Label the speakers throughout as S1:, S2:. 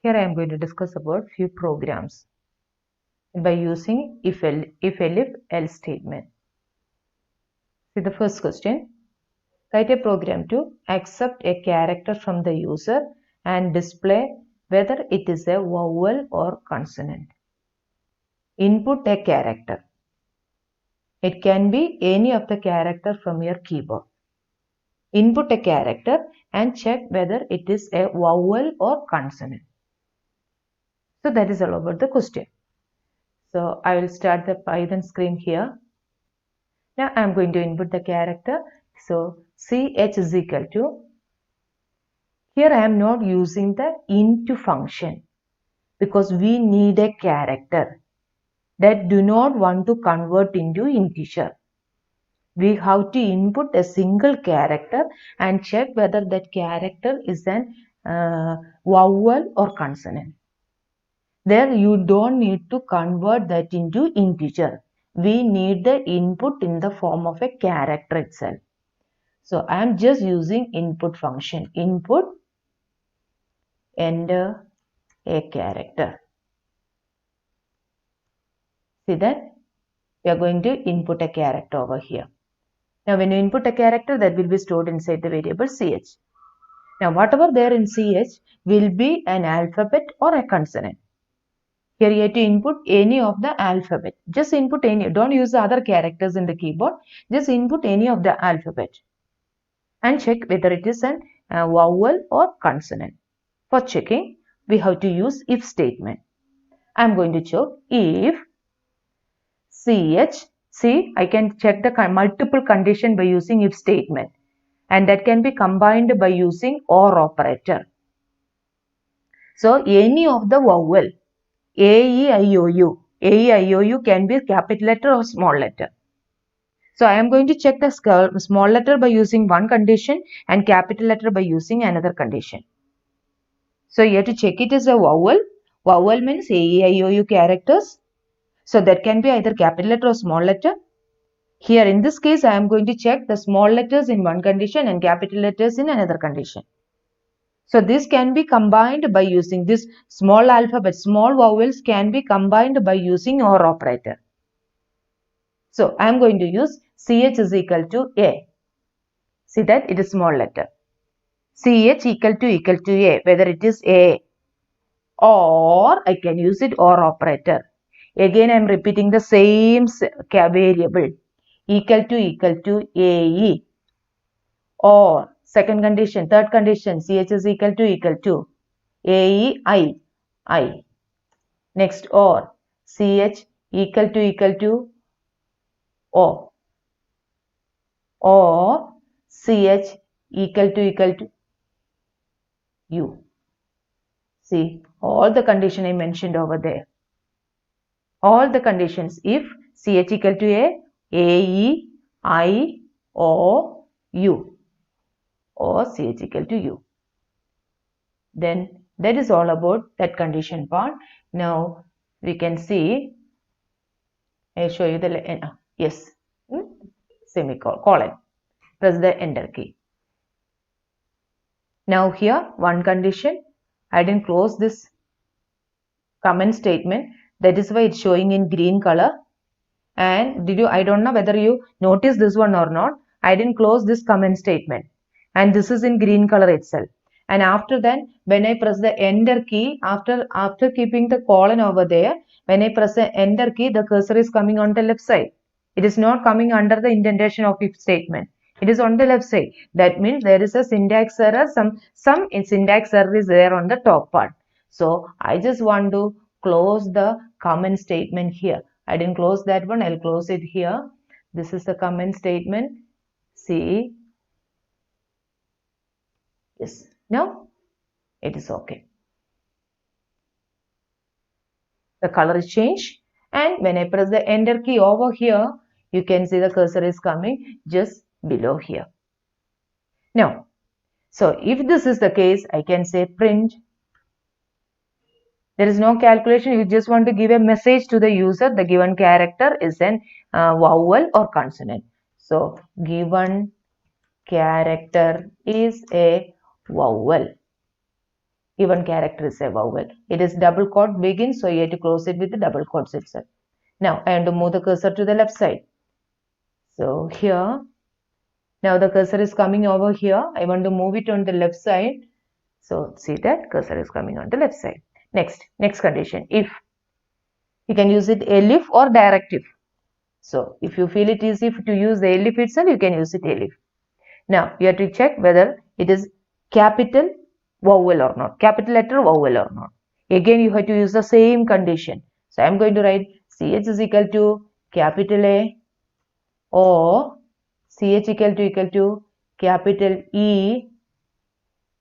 S1: Here I am going to discuss about few programs by using if elif else statement. See the first question. Write a program to accept a character from the user and display whether it is a vowel or consonant. Input a character. It can be any of the character from your keyboard. Input a character and check whether it is a vowel or consonant. So that is all about the question. So I will start the Python screen here. Now I am going to input the character. So ch is equal to, here I am not using the int function because we need a character that do not want to convert into integer. We have to input a single character and check whether that character is an vowel or consonant. There you don't need to convert that into integer. We need the input in the form of a character itself. So I am just using input function. Input, enter a character. See that? We are going to input a character over here. Now when you input a character, that will be stored inside the variable ch. Now whatever there in ch will be an alphabet or a consonant. Here you have to input any of the alphabet. Just input any. Don't use the other characters in the keyboard. Just input any of the alphabet. And check whether it is a vowel or consonant. For checking, we have to use if statement. I am going to check if ch. See, I can check the multiple condition by using if statement. And that can be combined by using OR operator. So, any of the vowel, A, E, I, O, U. A, E, I, O, U can be capital letter or small letter. So, I am going to check the small letter by using one condition and capital letter by using another condition. So, you have to check it as a vowel. Vowel means A, E, I, O, U characters. So, that can be either capital letter or small letter. Here in this case, I am going to check the small letters in one condition and capital letters in another condition. So, this can be combined by using this small alphabet, small vowels can be combined by using OR operator. So, I am going to use ch is equal to a. See that it is small letter. ch equal to a, whether it is a, or I can use it OR operator. Again, I am repeating the same variable. Equal to AE, or second condition, third condition, ch is equal to AE I. Next, or ch equal to O, or ch equal to U. See, all the condition I mentioned over there. All the conditions, if ch equal to A, E, I, O, U, or ch equal to U. Then that is all about that condition part. Now we can see, I'll show you the, yes, semicolon, press the enter key. Now here one condition, I didn't close this comment statement, that is why it's showing in green color. And I don't know whether you notice this one or not. I didn't close this comment statement. And this is in green color itself. And after that, when I press the enter key, after keeping the colon over there, when I press the enter key, the cursor is coming on the left side. It is not coming under the indentation of if statement. It is on the left side. That means there is a syntax error. Some syntax error is there on the top part. So I just want to close the comment statement here. I didn't close that one. I'll close it here. This is the comment statement. See. Yes. Now it is okay. The color is changed. And when I press the enter key over here, you can see the cursor is coming just below here. Now, so if this is the case, I can say print. There is no calculation. You just want to give a message to the user. The given character is an vowel or consonant. So, given character is a vowel. Given character is a vowel. It is double quote begins, so you have to close it with the double quotes itself. Now I want to move the cursor to the left side. So here, now the cursor is coming over here. I want to move it on the left side. So see that cursor is coming on the left side. Next condition. If you can use it elif or direct if. So if you feel it easy to use the elif itself, you can use it elif. Now you have to check whether it is capital vowel or not, capital letter vowel or not. Again you have to use the same condition. So I am going to write CH is equal to capital A or CH equal to capital E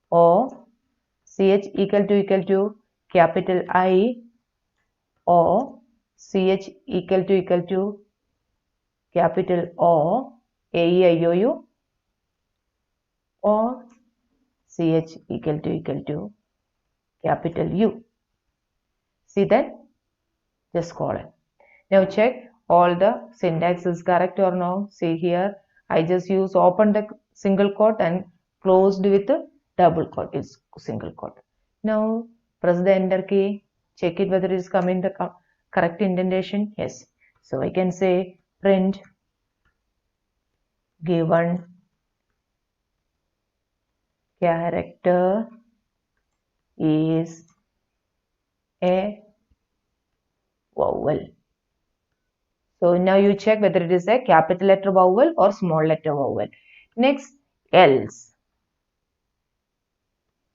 S1: or CH equal to capital I or CH equal to capital O, A-E-I-O-U or CH equal to capital U. See that? Just colon. Now check all the syntax is correct or no. See here, I just use open the single quote and closed with the double quote. It's single quote. Now press the enter key. Check it whether it is coming the correct indentation. Yes. So I can say print given character is a vowel. So now you check whether it is a capital letter vowel or small letter vowel. Next, else.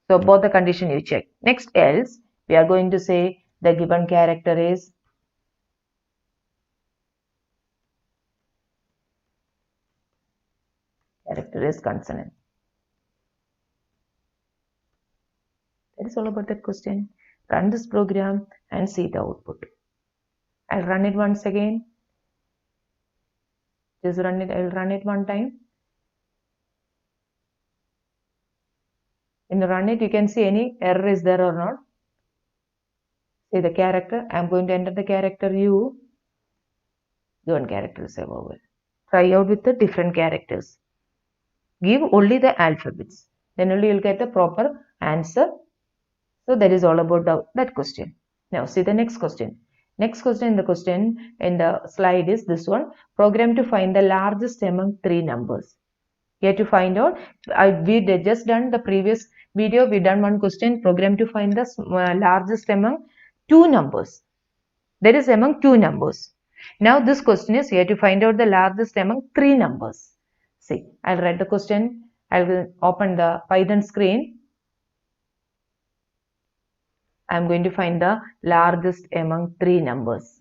S1: So both the condition you check. Next, else, we are going to say the given character is consonant. That is all about that question. Run this program and see the output. I'll run it once again. Just run it. I'll run it one time. In run it, you can see any error is there or not. See the character. I'm going to enter the character U. Given character is a vowel. Try out with the different characters. Give only the alphabets. Then only you'll get the proper answer. So that is all about that question. Now see the next question. Next question in the slide is this one. Program to find the largest among three numbers. You have to find out. We just done the previous video. We done one question. Program to find the largest among two numbers. That is among two numbers. Now this question is you have to find out the largest among three numbers. See, I'll write the question. I will open the Python screen. I'm going to find the largest among three numbers.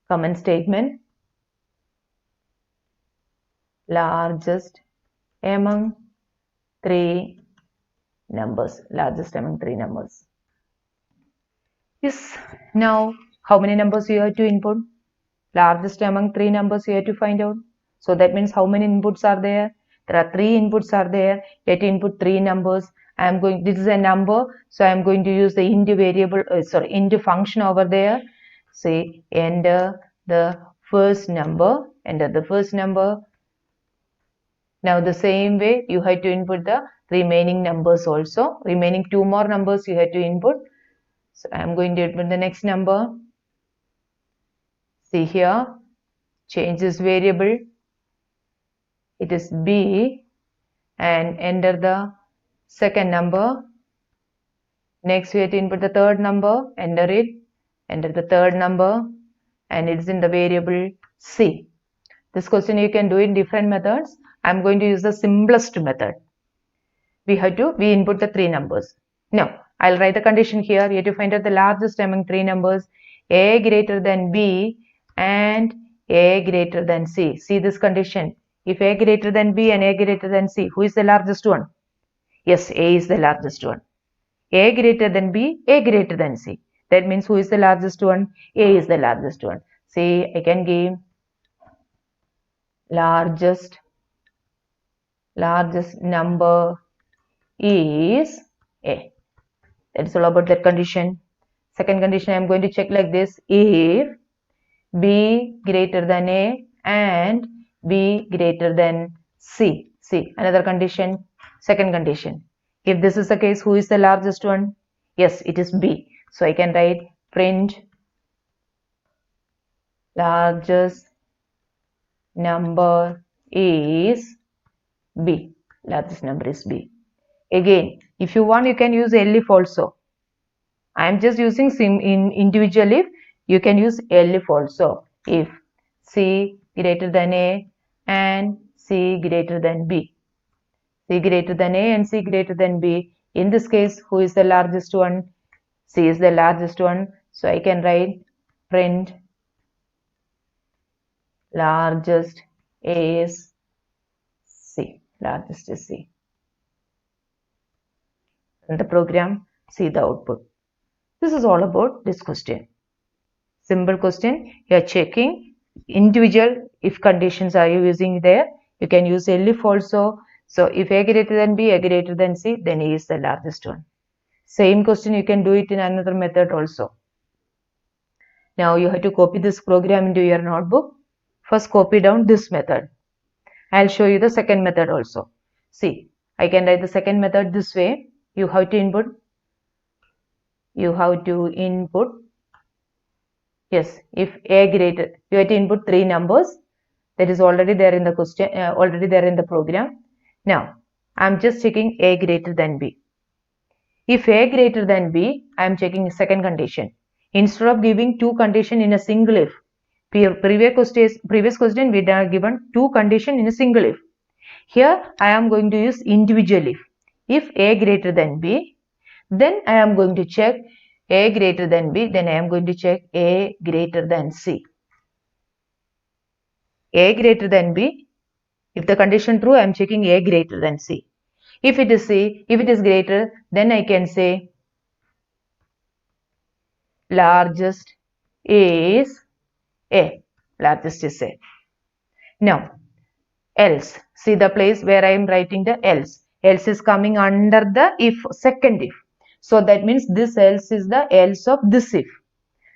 S1: Comment statement. Largest among three numbers. Largest among three numbers. Yes. Now, how many numbers you have to input? Largest among three numbers you have to find out. So that means how many inputs are there? There are three inputs are there. You have to input three numbers. This is a number, so I am going to use the int variable, int function over there. Say enter the first number, enter the first number. Now the same way you have to input the remaining numbers also. Remaining two more numbers you have to input. So I am going to input the next number. See here, change this variable. It is B and enter the second number. Next we have to input the third number, enter it, enter the third number, and it's in the variable C. This question you can do in different methods. I'm going to use the simplest method. We input the three numbers. Now I'll write the condition here. You have to find out the largest among three numbers, A greater than B and A greater than C. See this condition. If A greater than B and A greater than C, who is the largest one? Yes, A is the largest one. A greater than B, A greater than C. That means who is the largest one? A is the largest one. See, I can give largest number is A. That's all about that condition. Second condition I am going to check like this. If B greater than A and B greater than C. See, another condition. Second condition. If this is the case, who is the largest one? Yes, it is B. So I can write print largest number is B. Largest number is B. Again, if you want, you can use elif also. I am just using in individual if. You can use elif also. If C greater than A and C greater than B. C greater than A and C greater than B. In this case, who is the largest one? C is the largest one. So I can write print largest is C. Largest is C. In the program, see the output. This is all about this question. Simple question. You are checking individual if conditions are you using there. You can use elif also. So if A greater than B, A greater than C, then A is the largest one. Same question you can do it in another method also. Now you have to copy this program into your notebook. First copy down this method. I'll show you the second method also. See, I can write the second method this way. You have to input. Yes, if A greater, you have to input 3 numbers. That is already there in the question, already there in the program. Now, I'm just checking A greater than B. If A greater than B, I am checking the second condition. Instead of giving 2 conditions in a single if, previous question we are given 2 conditions in a single if. Here I am going to use individual if. If A greater than B, then I am going to check A greater than B, then I am going to check A greater than C. A greater than B, if the condition true, I am checking A greater than C. If it is C, if it is greater, then I can say largest is A. Largest is A. Now, else. See the place where I am writing the else. Else is coming under the if, second if. So that means this else is the else of this if.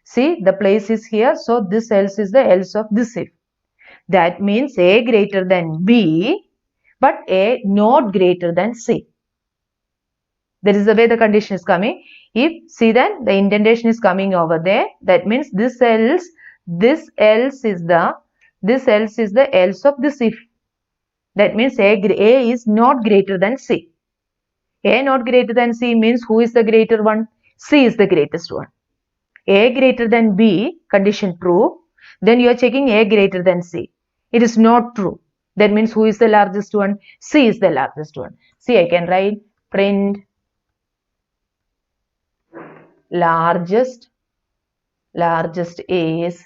S1: See, the place is here. So this else is the else of this if. That means A greater than B, but A not greater than C. That is the way the condition is coming. If, see then, the indentation is coming over there. That means this else is the else of this if. That means A is not greater than C. A not greater than C means who is the greater one? C is the greatest one. A greater than B, condition true. Then you are checking A greater than C. It is not true. That means who is the largest one? C is the largest one. See, I can write print largest is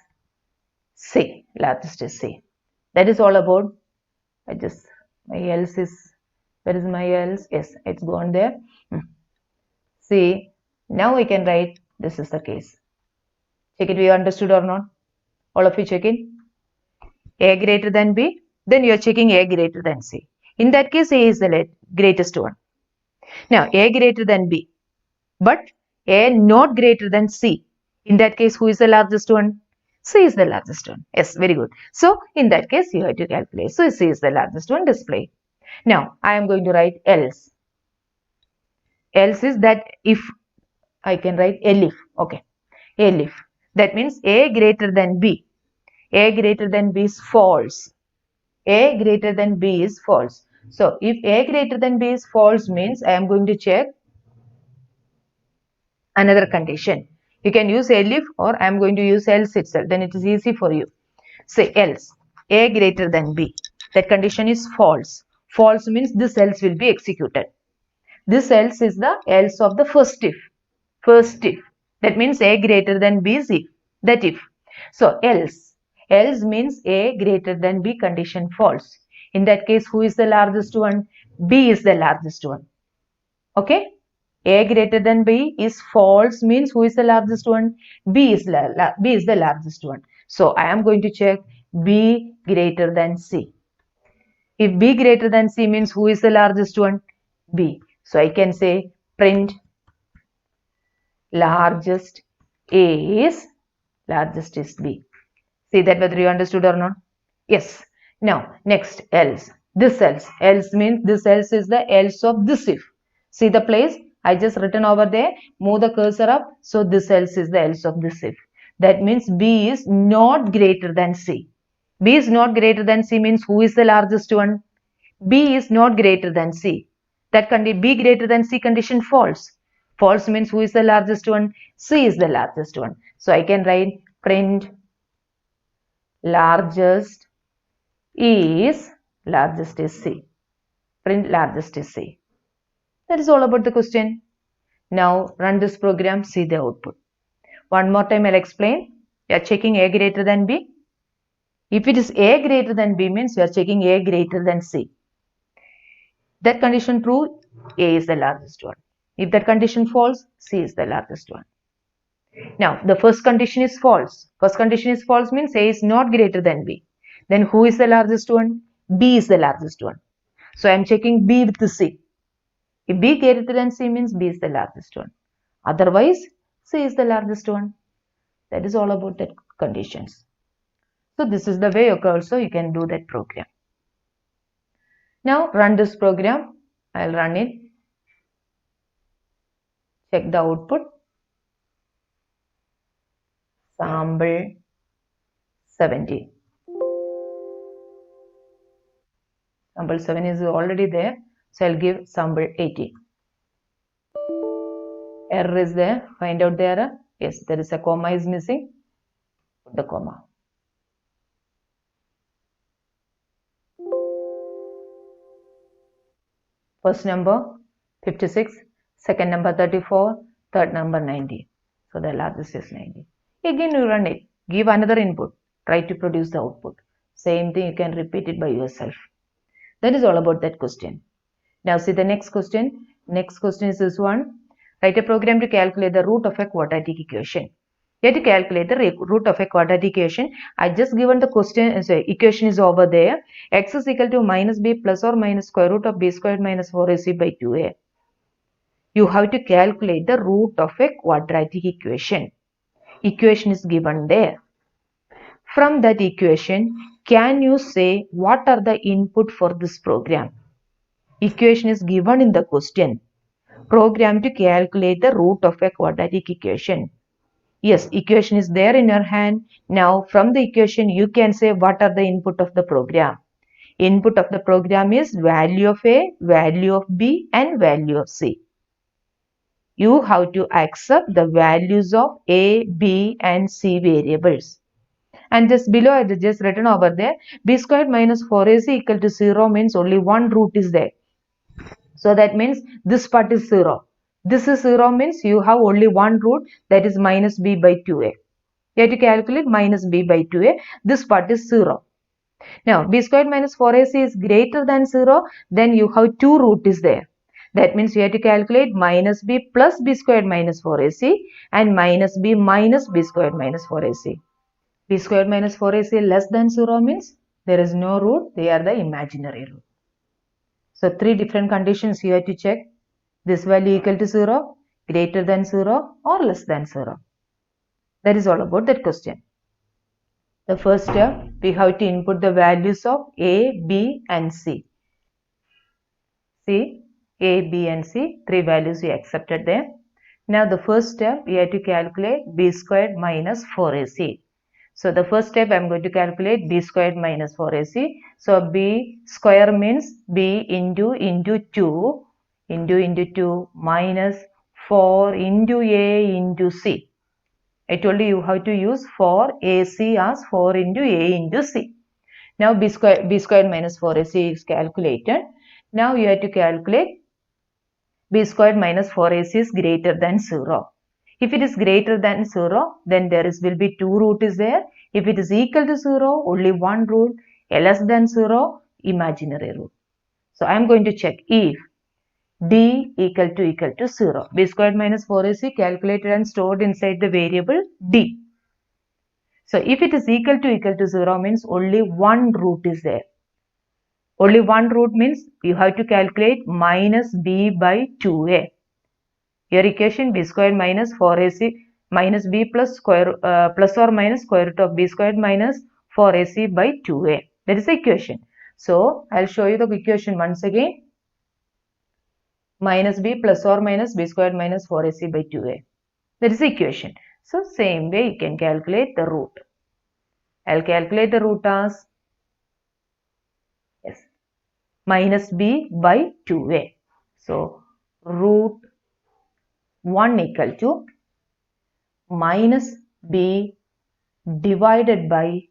S1: C. Largest is C. That is all about. My else is, where is my else? Yes, it's gone there. See, now I can write this is the case. Check it, we understood or not? All of you check it. A greater than B, then you are checking A greater than C. In that case, A is the greatest one. Now, A greater than B, but A not greater than C. In that case, who is the largest one? C is the largest one. Yes, very good. So, in that case, you have to calculate. So, C is the largest one, display. Now, I am going to write else. Else is that if I can write elif. Okay, elif. That means A greater than B. A greater than B is false. A greater than B is false. So, if A greater than B is false means I am going to check another condition. You can use elif or I am going to use else itself. Then it is easy for you. Say else. A greater than B. That condition is false. False means this else will be executed. This else is the else of the first if. First if. That means A greater than B is if. That if. So else. Else means A greater than B, condition false. In that case, who is the largest one? B is the largest one. Okay. A greater than B is false means who is the largest one? B is the largest one. So I am going to check B greater than C. If B greater than C means who is the largest one? B. So I can say print largest is B. See that whether you understood or not? Yes. Now next else. This else. Else means this else is the else of this if. See the place? I just written over there. Move the cursor up. So this else is the else of this if. That means B is not greater than C. B is not greater than C means who is the largest one? B is not greater than C. That B greater than C condition false. False means who is the largest one? C is the largest one. So I can write print largest is C. Print largest is C. That is all about the question. Now run this program, see the output. One more time I'll explain. We are checking A greater than B. If it is A greater than B means we are checking A greater than C. That condition true, A is the largest one. If that condition false, C is the largest one. Now the first condition is false. First condition is false means A is not greater than B. Then who is the largest one? B is the largest one. So I am checking B with the C. If B greater than C means B is the largest one. Otherwise, C is the largest one. That is all about that conditions. So this is the way you can do that program. Now run this program. I'll run it. Check the output. Sample 70. Sample 7 is already there. So I'll give sample 80. Error is there. Find out the error. Yes, there is a comma is missing. Put the comma. First number 56, second number 34, third number 90. So the largest is 90. Again you run it. Give another input. Try to produce the output. Same thing, you can repeat it by yourself. That is all about that question. Now see the next question. Next question is this one. Write a program to calculate the root of a quadratic equation. You have to calculate the root of a quadratic equation. I just given the question, equation is over there. X is equal to minus b plus or minus square root of b squared minus 4ac by 2a. You have to calculate the root of a quadratic equation. Equation is given there. From that equation, can you say what are the input for this program? Equation is given in the question. Program to calculate the root of a quadratic equation. Yes, equation is there in your hand. Now from the equation you can say what are the input of the program. Input of the program is value of A, value of B and value of C. You have to accept the values of A, B and C variables. And just below I just written over there, b squared minus 4ac equal to 0 means only one root is there. So that means this part is 0. This is 0 means you have only one root, that is minus b by 2a. You have to calculate minus b by 2a. This part is 0. Now b squared minus 4ac is greater than 0. Then you have two root is there. That means you have to calculate minus b plus b squared minus 4ac and minus b squared minus 4ac. B squared minus 4ac less than 0 means there is no root, they are the imaginary root. So three different conditions you have to check. This value equal to 0, greater than 0 or less than 0. That is all about that question. The first step, we have to input the values of A, B and C. See, A, B and C, three values we accepted there. Now the first step, we have to calculate b squared minus 4ac. So the first step I am going to calculate b squared minus 4ac. So b square means b into 2 into 2 minus 4 into a into c. I told you have to use 4 ac as 4 into a into c. Now b squared minus 4ac is calculated. Now you have to calculate b squared minus 4ac is greater than 0. If it is greater than 0, then there will be two root is there. If it is equal to 0, only one root. Less than 0, imaginary root. So I am going to check if d equal to 0. B squared minus 4ac calculated and stored inside the variable d. So if it is equal to 0 means only one root is there. Only one root means you have to calculate minus b by 2a. Your equation b squared minus 4ac minus b plus or minus square root of b squared minus 4ac by 2a. That is the equation. So I'll show you the equation once again. minus b plus or minus b squared minus 4ac by 2a. That is the equation. So same way you can calculate the root. I'll calculate the root as minus b by 2a. So root 1 equal to minus b divided by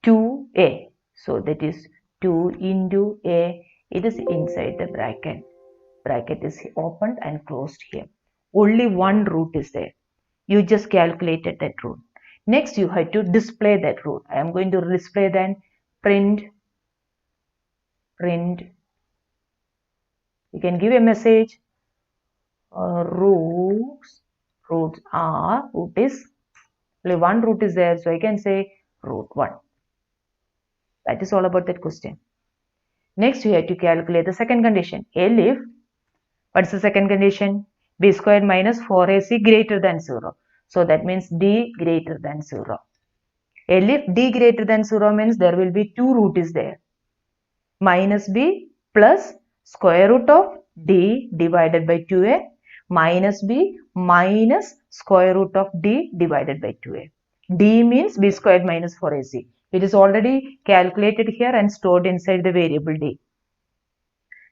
S1: 2a. So that is 2 into a. It is inside the bracket. Bracket is opened and closed here. Only one root is there. You just calculated that root. Next you have to display that root. I am going to display then print. You can give a message. Roots are, root is, only one root is there. So I can say root 1. That is all about that question. Next you have to calculate the second condition. If, what's the second condition? B squared minus 4ac greater than 0. So that means d greater than 0. If d greater than 0 means there will be two root is there. Minus b plus square root of d divided by 2a minus b minus square root of d divided by 2a. D means b squared minus 4ac. It is already calculated here and stored inside the variable d.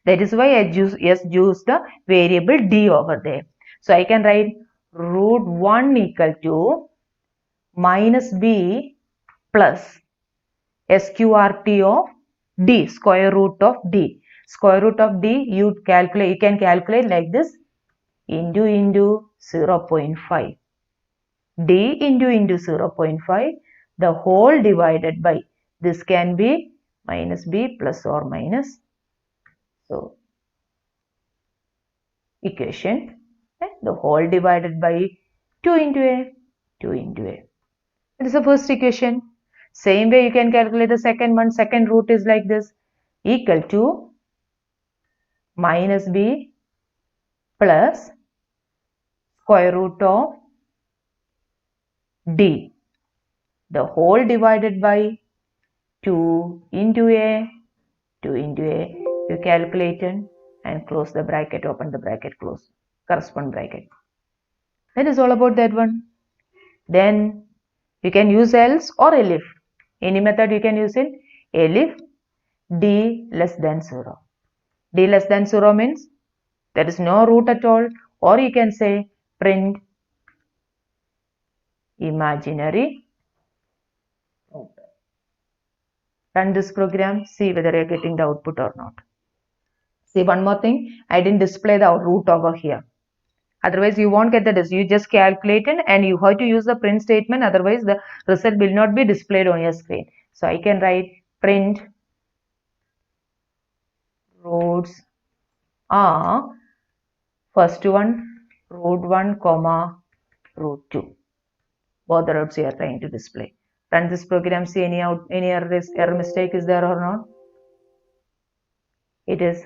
S1: That is why I use the variable d over there. So I can write root 1 equal to minus b plus sqrt of d, square root of d. Square root of d you can calculate like this, into 0.5. d into 0.5, the whole divided by, this can be minus b plus or minus. So equation, the whole divided by 2 into a. That is the first equation. Same way you can calculate the second one. Second root is like this, equal to minus b plus square root of d, the whole divided by 2 into a. You calculate and close the bracket, open the bracket, close corresponding bracket. That is all about that one. Then you can use else or elif. Any method you can use it. Elif d less than 0. D less than 0 means there is no root at all, or you can say print imaginary root. Run this program, see whether you are getting the output or not. See, one more thing, I didn't display the root over here. Otherwise you won't get the result. You just calculate it and you have to use the print statement, otherwise the result will not be displayed on your screen. So I can write print roots are, first one root 1 comma root 2. Both the roots you are trying to display. Run this program, see any error mistake is there or not. It is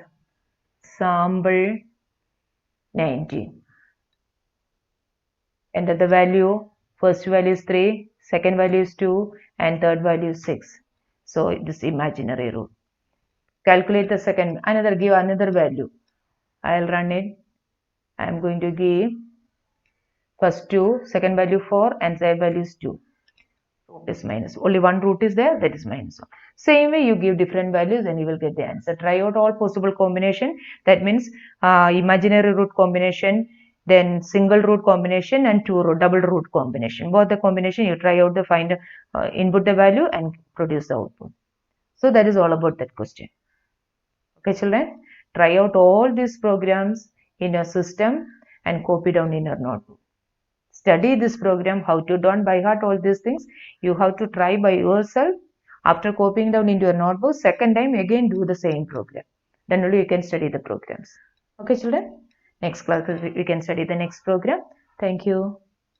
S1: sample 19. Enter the value. First value is 3, second value is 2, and third value is 6. So this imaginary root. Calculate the second, give another value. I'll run it. I am going to give first 2, second value 4, and third value is 2. Root is minus. Only one root is there, that is minus 1. Same way you give different values and you will get the answer. Try out all possible combination. That means imaginary root combination, then single root combination, and double root combination. Both the combination you try out, input the value and produce the output. So that is all about that question. Okay children, try out all these programs in your system and copy down in your notebook. Study this program, how to do by heart all these things. You have to try by yourself. After copying down into your notebook, second time again do the same program. Then only you can study the programs. Okay children, next class we can study the next program. Thank you.